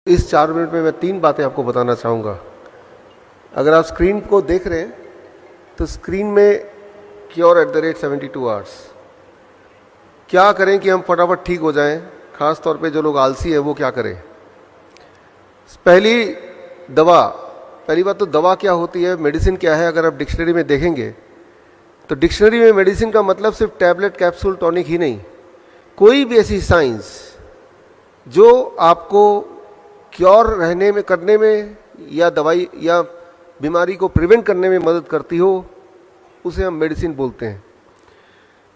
इस 4 मिनट में मैं 3 बातें आपको बताना चाहूँगा। अगर आप स्क्रीन को देख रहे हैं तो स्क्रीन में क्योर @72 आवर्स। क्या करें कि हम फटाफट ठीक हो जाएं, ख़ास तौर पे जो लोग आलसी है वो क्या करें। पहली बात तो दवा क्या होती है, मेडिसिन क्या है। अगर आप डिक्शनरी में देखेंगे तो डिक्शनरी में मेडिसिन का मतलब सिर्फ टैबलेट, कैप्सूल, टॉनिक ही नहीं, कोई भी ऐसी साइंस जो आपको क्योर करने में या दवाई या बीमारी को प्रिवेंट करने में मदद करती हो, उसे हम मेडिसिन बोलते हैं।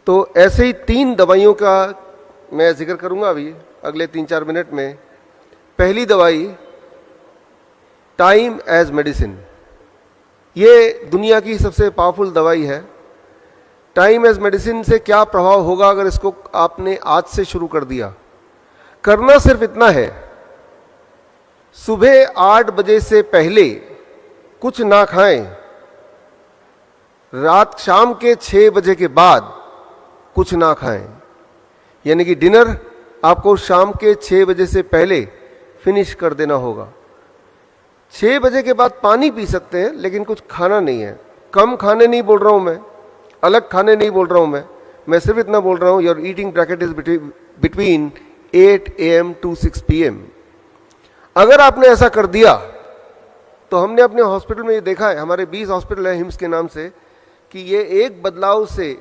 तो ऐसे ही 3 दवाइयों का मैं जिक्र करूंगा अभी अगले 3-4 मिनट में। पहली दवाई टाइम एज मेडिसिन। ये दुनिया की सबसे पावरफुल दवाई है। टाइम एज मेडिसिन से क्या प्रभाव होगा अगर इसको आपने आज से शुरू कर दिया। करना सिर्फ इतना है, सुबह 8 बजे से पहले कुछ ना खाएं, शाम के 6 बजे के बाद कुछ ना खाएं। यानी कि डिनर आपको शाम के 6 बजे से पहले फिनिश कर देना होगा। 6 बजे के बाद पानी पी सकते हैं, लेकिन कुछ खाना नहीं है। कम खाने नहीं बोल रहा हूं मैं, अलग खाने नहीं बोल रहा हूं मैं सिर्फ इतना बोल रहा हूं, your eating bracket is between 8 AM to 6 PM। अगर आपने ऐसा कर दिया तो हमने अपने हॉस्पिटल में ये देखा है, हमारे 20 हॉस्पिटल है हिम्स के नाम से, कि ये एक बदलाव से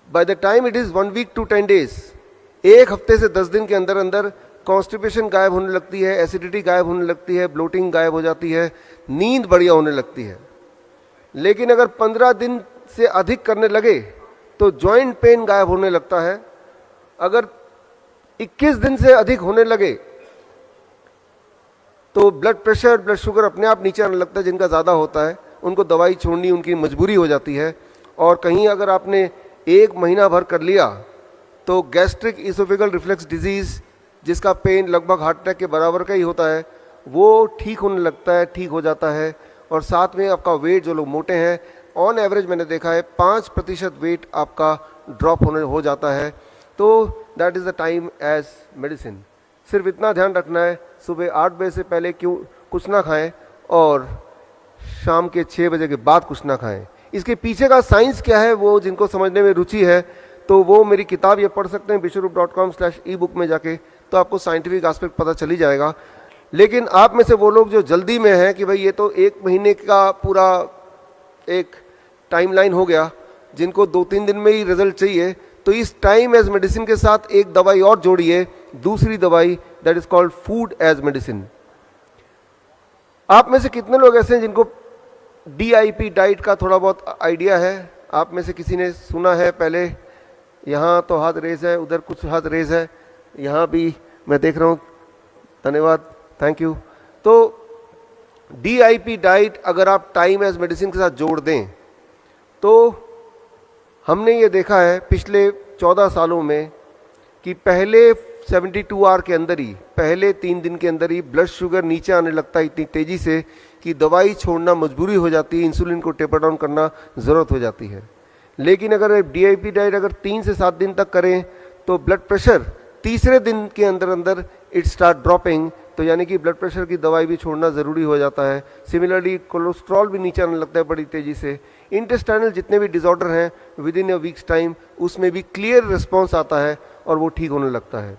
by the time it is 1 week to 10 days, 1 हफ्ते से 10 दिन के अंदर अंदर कॉन्स्टिपेशन गायब होने लगती है, एसिडिटी गायब होने लगती है, ब्लोटिंग गायब हो जाती है, नींद बढ़िया होने लगती है। लेकिन अगर 15 दिन से अधिक करने लगे तो जॉइंट पेन गायब होने लगता है। अगर 21 दिन से अधिक होने लगे तो ब्लड प्रेशर, ब्लड शुगर अपने आप नीचे आने लगता है। जिनका ज़्यादा होता है उनको दवाई छोड़नी उनकी मजबूरी हो जाती है। और कहीं अगर आपने 1 महीना भर कर लिया तो गैस्ट्रिक इसोफेगल रिफ्लेक्स डिजीज़, जिसका पेन लगभग हार्ट अटैक के बराबर का ही होता है, वो ठीक होने लगता है, ठीक हो जाता है। और साथ में आपका वेट, जो लोग मोटे हैं, ऑन एवरेज मैंने देखा है 5% वेट आपका ड्रॉप हो जाता है। तो that is the time as medicine. सिर्फ इतना ध्यान रखना है, सुबह 8 बजे से पहले कुछ ना खाएं और शाम के 6 बजे के बाद कुछ ना खाएं। इसके पीछे का साइंस क्या है, वो जिनको समझने में रुचि है तो वो मेरी किताब ये पढ़ सकते हैं biswarup.com/ebook में जाके, तो आपको साइंटिफिक एस्पेक्ट पता चली जाएगा। लेकिन आप में से वो लोग जो जल्दी में हैं कि भाई ये तो 1 महीने का पूरा एक टाइमलाइन हो गया, जिनको 2-3 दिन में ही रिजल्ट चाहिए, तो इस टाइम एज मेडिसिन के साथ एक दवाई और जोड़िए, दूसरी दवाई, that is called food as medicine. आप में से कितने लोग ऐसे हैं जिनको DIP डाइट का थोड़ा बहुत आइडिया है? आप में से किसी ने सुना है पहले? यहाँ तो हाथ रेज है, उधर कुछ हाथ रेज है, यहाँ भी मैं देख रहा हूँ, धन्यवाद, थैंक यू। तो DIP डाइट अगर आप टाइम एज मेडिसिन के साथ जोड़ दें तो हमने ये देखा है पिछले 14 सालों में कि पहले 72 आवर के अंदर ही, पहले 3 दिन के अंदर ही ब्लड शुगर नीचे आने लगता है इतनी तेजी से कि दवाई छोड़ना मजबूरी हो जाती है, इंसुलिन को टेपर डाउन करना ज़रूरत हो जाती है। लेकिन अगर DIP डाइट अगर 3 से 7 दिन तक करें तो ब्लड प्रेशर तीसरे दिन के अंदर अंदर इट स्टार्ट ड्रॉपिंग, तो यानी कि ब्लड प्रेशर की दवाई भी छोड़ना ज़रूरी हो जाता है। सिमिलरली कोलेस्ट्रॉल भी नीचे आने लगता है बड़ी तेज़ी से। इंटेस्टाइनल जितने भी डिसऑर्डर हैं विदिन अ वीक्स टाइम उसमें भी क्लियर रिस्पॉन्स आता है और वो ठीक होने लगता है।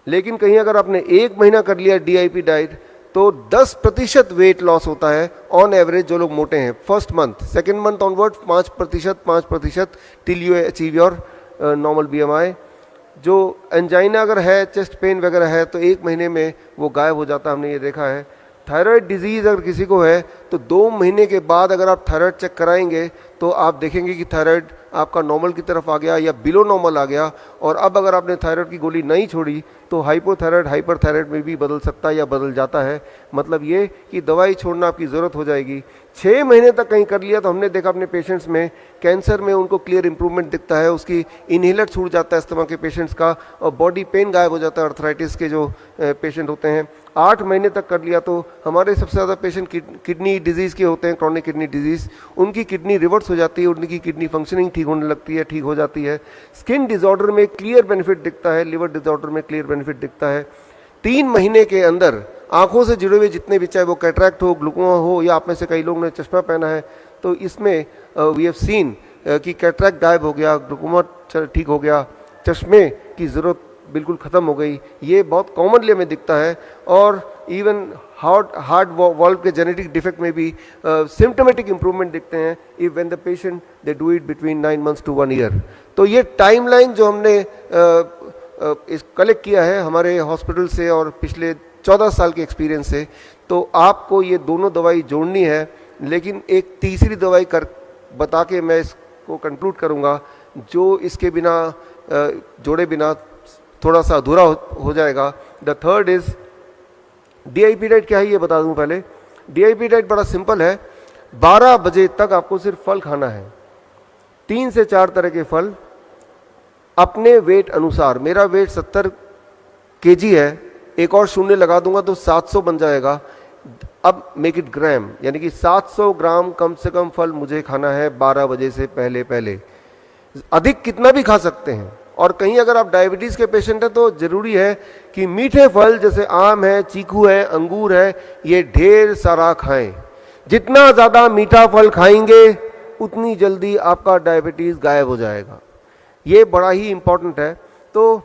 लेकिन कहीं अगर आपने 1 महीना कर लिया DIP डाइट तो 10% वेट लॉस होता है ऑन एवरेज जो लोग मोटे हैं। First month, second month onward 5% till you achieve your normal BMI। जो एंजाइना अगर है, चेस्ट पेन वगैरह है, तो 1 महीने में वो गायब हो जाता है, हमने ये देखा है। थायराइड डिजीज़ अगर किसी को है तो 2 महीने के बाद अगर आप थायराइड चेक कराएंगे तो आप देखेंगे कि थायराइड आपका नॉर्मल की तरफ आ गया या बिलो नॉर्मल आ गया। और अब अगर आपने थायराइड की गोली नहीं छोड़ी तो हाइपोथायराइड, हाइपरथायराइड में भी बदल सकता है या बदल जाता है। मतलब ये कि दवाई छोड़ना आपकी ज़रूरत हो जाएगी। 6 महीने तक कहीं कर लिया तो हमने देखा अपने पेशेंट्स में, कैंसर में उनको क्लियर इंप्रूवमेंट दिखता है, उसकी इनहेलर छूट जाता है अस्थमा के पेशेंट्स का, और बॉडी पेन गायब हो जाता है अर्थराइटिस के जो पेशेंट होते हैं। 8 महीने तक कर लिया तो हमारे सबसे ज़्यादा पेशेंट किडनी डिजीज़ के होते हैं, क्रॉनिक किडनी डिजीज़, उनकी किडनी रिवर्स हो जाती है, उनकी किडनी फंक्शनिंग ठीक होने लगती है, ठीक हो जाती है। स्किन डिसऑर्डर में क्लियर बेनिफिट दिखता है, लिवर डिसऑर्डर में क्लियर बेनिफिट दिखता है। 3 महीने के अंदर आंखों से जुड़े हुए जितने भी, चाहे वो कैटरैक्ट हो, ग्लूकोमा हो, या आप में से कई लोग ने चश्मा पहना है, तो इसमें वी हैव सीन कि कैटरैक्ट गायब हो गया, ग्लूकोमा ठीक हो गया, चश्मे की ज़रूरत बिल्कुल ख़त्म हो गई। ये बहुत कॉमनली हमें दिखता है। और इवन हार्ट वॉल्व के जेनेटिक डिफेक्ट में भी सिम्टोमेटिक इंप्रूवमेंट दिखते हैं if when the patient they do it between 9 months to 1 year। तो ये टाइमलाइन जो हमने इस कलेक्ट किया है हमारे हॉस्पिटल से और पिछले 14 साल के एक्सपीरियंस से, तो आपको ये दोनों दवाई जोड़नी है। लेकिन एक तीसरी दवाई कर बता के मैं इसको कंक्लूड करूँगा, जो इसके बिना जोड़े बिना थोड़ा सा अधूरा हो जाएगा। The third is DIP diet. क्या है ये बता दूं पहले। DIP डाइट बड़ा सिंपल है। 12 बजे तक आपको सिर्फ फल खाना है, 3 से 4 तरह के फल अपने वेट अनुसार। मेरा वेट 70 kg है, एक और शून्य लगा दूंगा तो 700 बन जाएगा। अब मेक इट ग्राम, यानी कि 700 ग्राम कम से कम फल मुझे खाना है 12 बजे से पहले पहले। अधिक कितना भी खा सकते हैं। और कहीं अगर आप डायबिटीज़ के पेशेंट हैं तो ज़रूरी है कि मीठे फल जैसे आम है, चीकू है, अंगूर है, ये ढेर सारा खाएं। जितना ज़्यादा मीठा फल खाएंगे उतनी जल्दी आपका डायबिटीज़ गायब हो जाएगा। ये बड़ा ही इम्पॉर्टेंट है। तो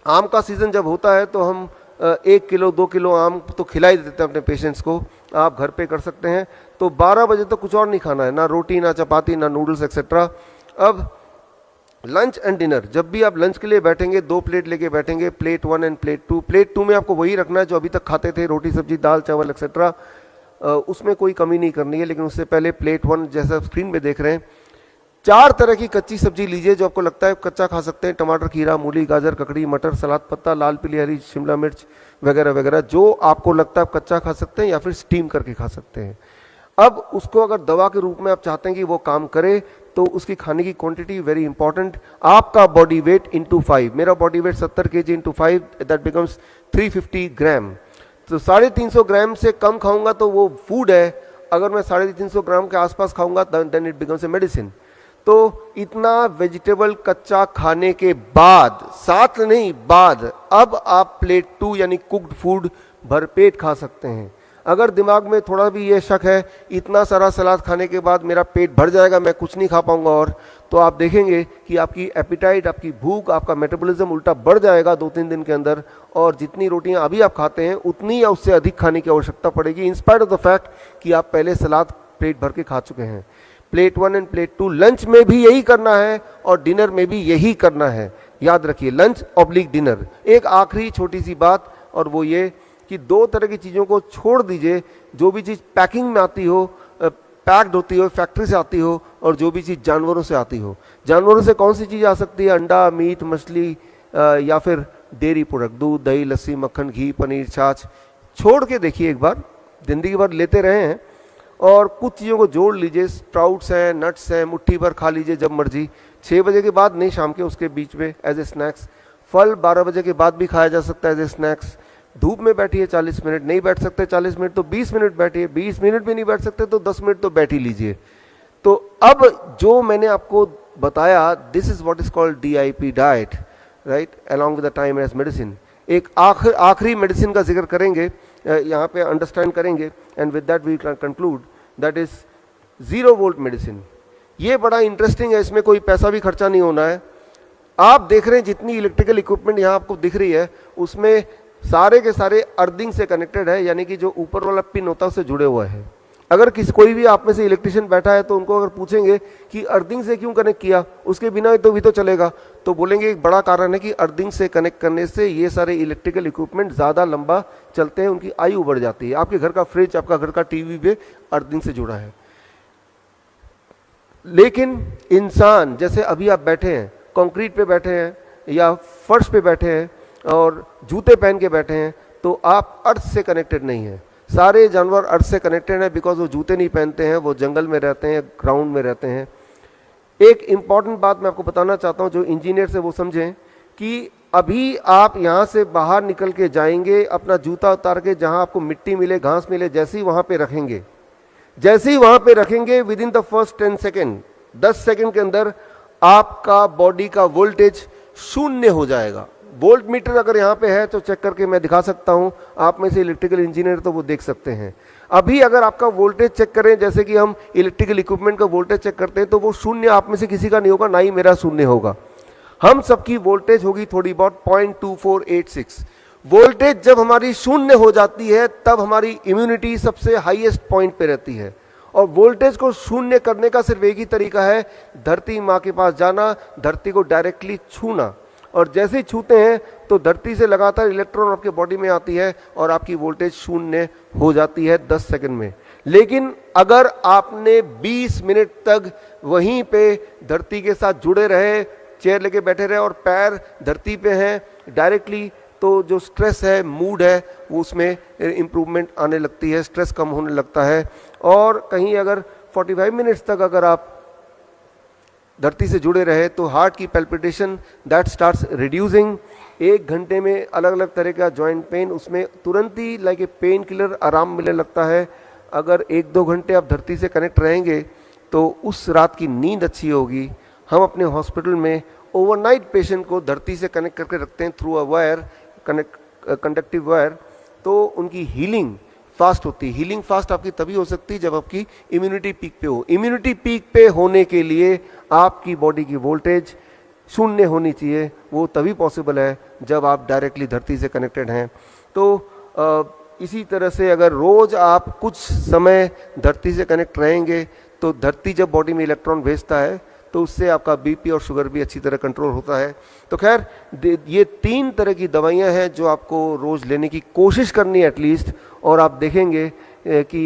आम का सीज़न जब होता है तो हम 1 किलो 2 किलो आम तो खिला ही देते हैं अपने पेशेंट्स को। आप घर पे कर सकते हैं। तो 12 बजे तो कुछ और नहीं खाना है, ना रोटी, ना चपाती, ना नूडल्स एक्सेट्रा। अब लंच एंड डिनर, जब भी आप लंच के लिए बैठेंगे 2 प्लेट लेके बैठेंगे, प्लेट 1 एंड प्लेट 2। प्लेट 2 में आपको वही रखना है जो अभी तक खाते थे, रोटी सब्जी दाल चावल एक्सेट्रा, उसमें कोई कमी नहीं करनी है। लेकिन उससे पहले प्लेट 1 जैसा स्क्रीन पे देख रहे हैं, 4 तरह की कच्ची सब्जी लीजिए जो आपको लगता है कच्चा खा सकते हैं। टमाटर, खीरा, मूली, गाजर, ककड़ी, मटर, सलाद पत्ता, लाल पीली हरी शिमला मिर्च वगैरह वगैरह, जो आपको लगता है आप कच्चा खा सकते हैं या फिर स्टीम करके खा सकते हैं। अब उसको अगर दवा के रूप में आप चाहते हैं कि वो काम करे तो उसकी खाने की क्वांटिटी वेरी इंपॉर्टेंट। आपका बॉडी वेट इंटू 5, मेरा body weight 70 kg into 5, that becomes 350 ग्राम। तो 350 ग्राम से कम खाऊंगा तो वो फूड है, अगर मैं 350 ग्राम के आसपास खाऊंगा then it becomes a medicine. तो इतना वेजिटेबल कच्चा खाने के बाद, साथ नहीं बाद, अब आप प्लेट 2 यानी कुक्ड फूड भरपेट खा सकते हैं। अगर दिमाग में थोड़ा भी ये शक है इतना सारा सलाद खाने के बाद मेरा पेट भर जाएगा, मैं कुछ नहीं खा पाऊंगा, और तो आप देखेंगे कि आपकी एपिटाइट, आपकी भूख, आपका मेटाबॉलिज्म उल्टा बढ़ जाएगा 2-3 दिन के अंदर। और जितनी रोटियां अभी आप खाते हैं उतनी या उससे अधिक खाने की आवश्यकता पड़ेगी, इंस्पाइट ऑफ द फैक्ट कि आप पहले सलाद पेट भर के खा चुके हैं। प्लेट 1 एंड प्लेट 2 लंच में भी यही करना है और डिनर में भी यही करना है। याद रखिए, लंच ऑब्लिक डिनर। एक आखिरी छोटी सी बात, और वो ये कि 2 तरह की चीज़ों को छोड़ दीजिए। जो भी चीज़ पैकिंग में आती हो, पैक्ड होती हो, फैक्ट्री से आती हो, और जो भी चीज़ जानवरों से आती हो। जानवरों से कौन सी चीज़ आ सकती है? अंडा, मीट, मछली या फिर डेयरी प्रोडक्ट, दूध, दही, लस्सी, मक्खन, घी, पनीर, छाछ। छोड़ के देखिए एक बार, जिंदगी भर लेते रहे हैं, और कुछ चीज़ों को जोड़ लीजिए। स्प्राउट्स हैं, नट्स हैं, मुट्ठी भर खा लीजिए जब मर्जी, 6 बजे के बाद नहीं, शाम के उसके बीच में एज ए स्नैक्स। फल 12 बजे के बाद भी खाया जा सकता है एज ए स्नैक्स। धूप में बैठिए 40 मिनट, नहीं बैठ सकते 40 मिनट तो 20 मिनट बैठिए, 20 मिनट भी नहीं बैठ सकते तो 10 मिनट तो बैठ ही लीजिए। तो अब जो मैंने आपको बताया, this is what is called DIP diet, right, along with the time as medicine. एक आखिरी मेडिसिन का जिक्र करेंगे, यहाँ पे अंडरस्टैंड करेंगे, and with that we conclude, that is 0 volt medicine. ये बड़ा इंटरेस्टिंग है, इसमें कोई पैसा भी खर्चा नहीं होना है। आप देख रहे हैं जितनी इलेक्ट्रिकल इक्विपमेंट यहाँ आपको दिख रही है, उसमें सारे के सारे अर्थिंग से कनेक्टेड है, यानी कि जो ऊपर वाला पिन होता है उससे जुड़े हुआ है। अगर कोई भी आप में से इलेक्ट्रिशियन बैठा है तो उनको अगर पूछेंगे कि अर्थिंग से क्यों कनेक्ट किया, उसके बिना तो भी तो चलेगा, तो बोलेंगे एक बड़ा कारण है कि अर्थिंग से कनेक्ट करने से ये सारे इलेक्ट्रिकल इक्विपमेंट ज़्यादा लंबा चलते हैं, उनकी आयु बढ़ जाती है। आपके घर का फ्रिज, आपका घर का टीवी भी अर्थिंग से जुड़ा है। लेकिन इंसान, जैसे अभी आप बैठे हैं, कंक्रीट पे बैठे हैं या फर्श पे बैठे हैं और जूते पहन के बैठे हैं, तो आप अर्थ से कनेक्टेड नहीं हैं। सारे जानवर अर्थ से कनेक्टेड हैं, बिकॉज वो जूते नहीं पहनते हैं, वो जंगल में रहते हैं, ग्राउंड में रहते हैं। एक इंपॉर्टेंट बात मैं आपको बताना चाहता हूँ, जो इंजीनियर से वो समझें कि अभी आप यहाँ से बाहर निकल के जाएंगे, अपना जूता उतार के जहाँ आपको मिट्टी मिले, घास मिले, जैसे ही वहाँ पे रखेंगे, with in the first 10 second, 10 second के अंदर आपका बॉडी का वोल्टेज 0 हो जाएगा। वोल्ट मीटर अगर यहाँ पे है तो चेक करके मैं दिखा सकता हूँ, आप में से इलेक्ट्रिकल इंजीनियर तो वो देख सकते हैं। अभी अगर आपका वोल्टेज चेक करें, जैसे कि हम इलेक्ट्रिकल इक्विपमेंट का वोल्टेज चेक करते हैं, तो वो शून्य आप में से किसी का नहीं होगा, ना ही मेरा शून्य होगा। हम सबकी वोल्टेज होगी थोड़ी बहुत 0.2486। वोल्टेज जब हमारी शून्य हो जाती है तब हमारी इम्यूनिटी सबसे हाईएस्ट पॉइंट पे रहती है। और वोल्टेज को शून्य करने का सिर्फ एक ही तरीका है, धरती माँ के पास जाना, धरती को डायरेक्टली छूना, और जैसे ही छूते हैं तो धरती से लगातार इलेक्ट्रॉन आपके बॉडी में आती है और आपकी वोल्टेज शून्य हो जाती है 10 सेकंड में। लेकिन अगर आपने 20 मिनट तक वहीं पे धरती के साथ जुड़े रहे, चेयर लेके बैठे रहे और पैर धरती पे हैं डायरेक्टली, तो जो स्ट्रेस है, मूड है, वो उसमें इम्प्रूवमेंट आने लगती है, स्ट्रेस कम होने लगता है। और कहीं अगर 45 मिनट्स तक अगर आप धरती से जुड़े रहे तो हार्ट की पैल्पिटेशन दैट स्टार्ट्स रिड्यूसिंग। 1 घंटे में अलग अलग तरह का जॉइंट पेन, उसमें तुरंत ही लाइक ए पेन किलर आराम मिलने लगता है। अगर 1-2 घंटे आप धरती से कनेक्ट रहेंगे तो उस रात की नींद अच्छी होगी। हम अपने हॉस्पिटल में ओवरनाइट पेशेंट को धरती से कनेक्ट करके रखते हैं through a wire, conductive wire, तो उनकी हीलिंग फास्ट होती है। हीलिंग फास्ट आपकी तभी हो सकती है जब आपकी इम्यूनिटी पीक पे हो। इम्यूनिटी पीक पे होने के लिए आपकी बॉडी की वोल्टेज शून्य होनी चाहिए, वो तभी पॉसिबल है जब आप डायरेक्टली धरती से कनेक्टेड हैं। तो इसी तरह से अगर रोज आप कुछ समय धरती से कनेक्ट रहेंगे तो धरती जब बॉडी में इलेक्ट्रॉन भेजता है तो उससे आपका बीपी और शुगर भी अच्छी तरह कंट्रोल होता है। तो खैर ये 3 तरह की दवाइयां हैं जो आपको रोज़ लेने की कोशिश करनी है एटलीस्ट, और आप देखेंगे कि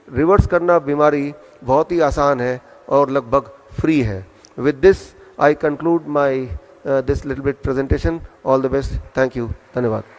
रिवर्स करना बीमारी बहुत ही आसान है और लगभग फ्री है। With this I conclude my this little bit presentation. All the best, thank you, धन्यवाद।